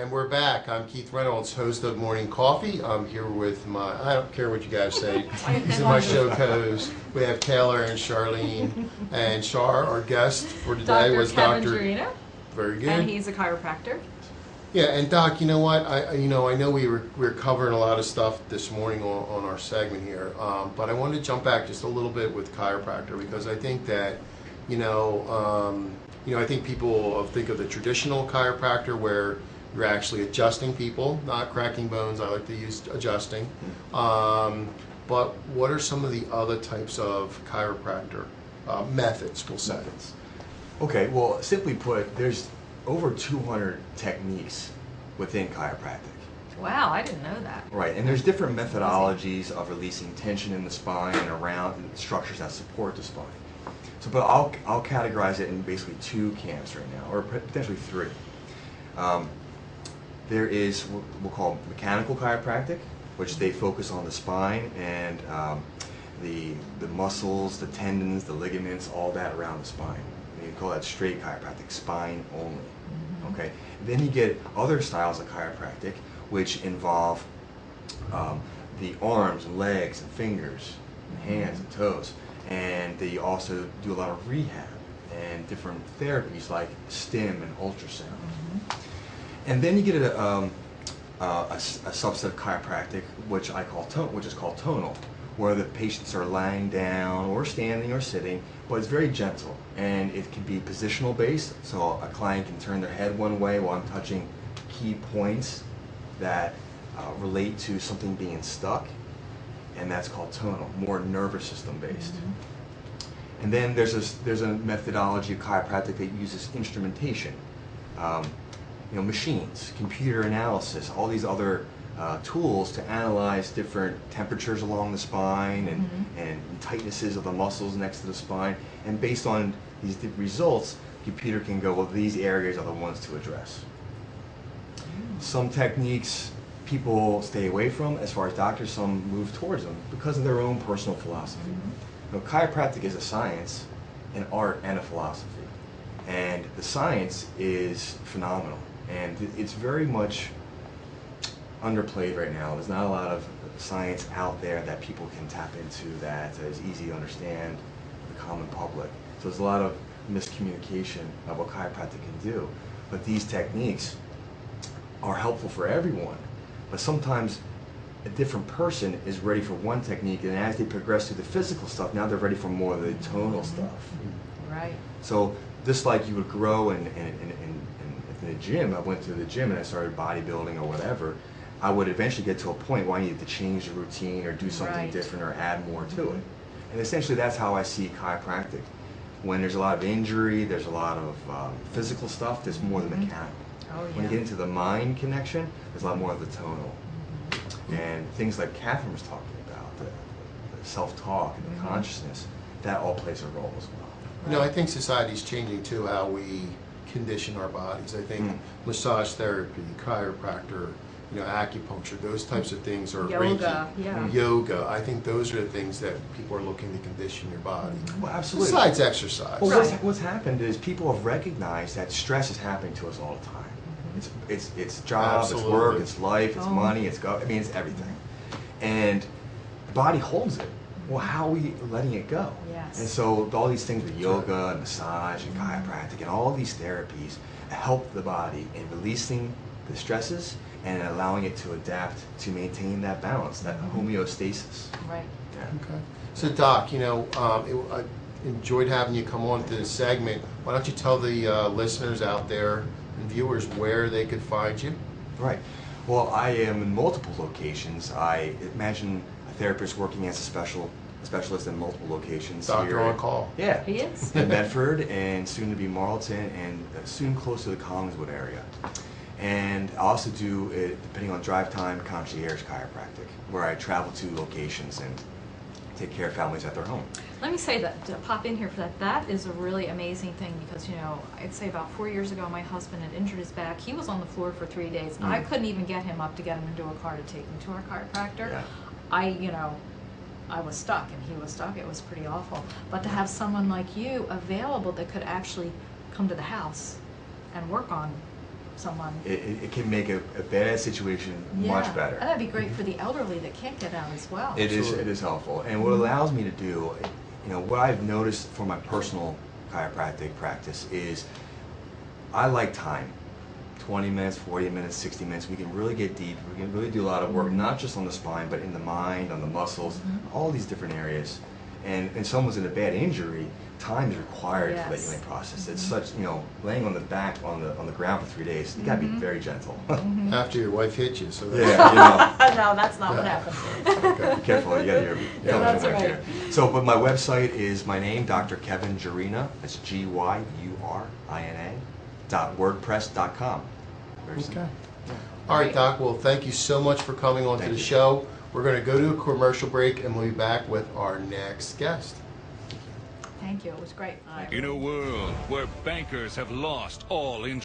And we're back. I'm Keith Reynolds, host of Morning Coffee. I'm here with my, I don't care what you guys say, these are my show co-hosts. We have Taylor and Charlene. And Char, our guest for today was Dr. Gyurina. Very good. And he's a chiropractor. Yeah, and Doc, you know what? I know we were covering a lot of stuff this morning on our segment here, but I wanted to jump back just a little bit with chiropractor because I think that, I think people think of the traditional chiropractor where you're actually adjusting people, not cracking bones. I like to use adjusting. But what are some of the other types of chiropractor methods, we'll say? Okay, well, simply put, there's over 200 techniques within chiropractic. Wow, I didn't know that. Right, and there's different methodologies of releasing tension in the spine and around the structures that support the spine. So, but I'll categorize it in basically two camps right now, or potentially three. There is what we'll call mechanical chiropractic, which they focus on the spine and the muscles, the tendons, the ligaments, all that around the spine. You can call that straight chiropractic, spine only. Okay. Then you get other styles of chiropractic, which involve the arms and legs and fingers, and hands and toes, and they also do a lot of rehab and different therapies like stim and ultrasound. And then you get a subset of chiropractic, which is called tonal, where the patients are lying down or standing or sitting, but it's very gentle, and it can be positional based, so a client can turn their head one way while I'm touching key points that relate to something being stuck, and that's called tonal, more nervous system based. And then there's a methodology of chiropractic that uses instrumentation. Machines, computer analysis, all these other tools to analyze different temperatures along the spine and tightnesses of the muscles next to the spine. And based on these results, computer can go, well, these areas are the ones to address. Some techniques people stay away from as far as doctors, some move towards them because of their own personal philosophy. Chiropractic is a science, an art, and a philosophy. And the science is phenomenal. And it's very much underplayed right now. There's not a lot of science out there that people can tap into that is easy to understand for the common public. So there's a lot of miscommunication of what chiropractic can do. But these techniques are helpful for everyone. But sometimes a different person is ready for one technique, and as they progress through the physical stuff, now they're ready for more of the tonal stuff. Right. So just like you would grow in the gym, I went to the gym and I started bodybuilding or whatever, I would eventually get to a point where I needed to change the routine or do something different or add more to it. And essentially that's how I see chiropractic. When there's a lot of injury, there's a lot of physical stuff, there's more of the mechanical. When you get into the mind connection, there's a lot more of the tonal. And things like Catherine was talking about, the self-talk and the consciousness, that all plays a role as well. I think society's changing too, how we condition our bodies. I think massage therapy, chiropractor, acupuncture, those types of things, or yoga, Reiki, yoga. I think those are the things that people are looking to condition your body. Well, absolutely. Besides exercise. Well, what's happened is people have recognized that stress is happening to us all the time. It's job, it's work, it's life, it's money, it's everything. And the body holds it. Well, how are we letting it go? Yes. And so all these things with yoga and massage and chiropractic and all these therapies help the body in releasing the stresses and allowing it to adapt to maintain that balance, that homeostasis. Right. Yeah. Okay. So Doc, I enjoyed having you come on to this segment. Why don't you tell the listeners out there and viewers where they could find you? Right. Well, I am in multiple locations. I imagine a therapist working as a specialist in multiple locations. Doctor here. on call. Yeah. He is. In Medford and soon to be Marlton and soon close to the Collingswood area. And I also do, depending on drive time, concierge chiropractic, where I travel to locations and take care of families at their home. Let me say that, to pop in here for that, that is a really amazing thing because, I'd say about 4 years ago, my husband had injured his back. He was on the floor for 3 days. I couldn't even get him up to get him into a car to take him to our chiropractor. Yeah. I was stuck and he was stuck. It was pretty awful. But to have someone like you available that could actually come to the house and work on someone. It can make a bad situation much better. And that'd be great for the elderly that can't get out as well. It is helpful. And what it allows me to do, what I've noticed for my personal chiropractic practice is I like time. 20 minutes, 40 minutes, 60 minutes. We can really get deep. We can really do a lot of work, not just on the spine, but in the mind, on the muscles, all these different areas. And someone's in a bad injury, time is required for that healing process. It's such, laying on the back on the ground for 3 days, you gotta be very gentle. After your wife hit you, so that's No, that's not what happened. Okay, be careful, you got your that's wife right. here. So, but my website is my name, DrKevinGyurina. That's GYURINA .wordpress.com. Very simple. Okay. All right, Doc. Well, thank you so much for coming on to the show. We're going to go to a commercial break, and we'll be back with our next guest. Thank you. It was great. In a world where bankers have lost all interest